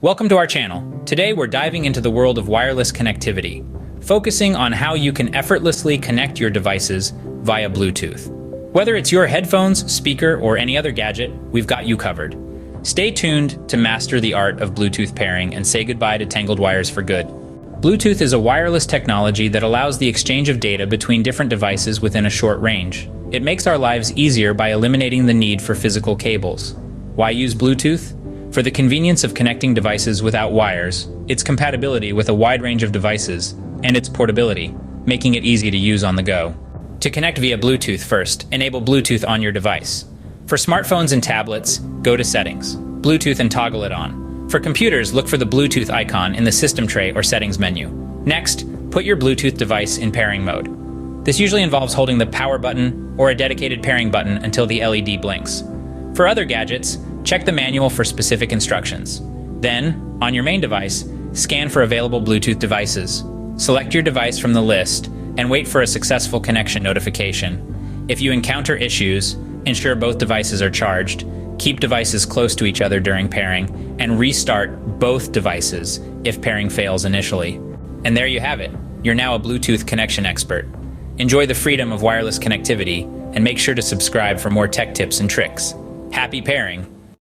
Welcome to our channel. Today we're diving into the world of wireless connectivity, focusing on how you can effortlessly connect your devices via Bluetooth. Whether it's your headphones, speaker, or any other gadget, we've got you covered. Stay tuned to master the art of Bluetooth pairing and say goodbye to tangled wires for good. Bluetooth is a wireless technology that allows the exchange of data between different devices within a short range. It makes our lives easier by eliminating the need for physical cables. Why use Bluetooth? For the convenience of connecting devices without wires, its compatibility with a wide range of devices, and its portability, making it easy to use on the go. To connect via Bluetooth first, enable Bluetooth on your device. For smartphones and tablets, go to Settings, Bluetooth and toggle it on. For computers, look for the Bluetooth icon in the System tray or Settings menu. Next, put your Bluetooth device in pairing mode. This usually involves holding the power button or a dedicated pairing button until the LED blinks. For other gadgets, check the manual for specific instructions. Then, on your main device, scan for available Bluetooth devices. Select your device from the list and wait for a successful connection notification. If you encounter issues, ensure both devices are charged, keep devices close to each other during pairing, and restart both devices if pairing fails initially. And there you have it. You're now a Bluetooth connection expert. Enjoy the freedom of wireless connectivity and make sure to subscribe for more tech tips and tricks. Happy pairing!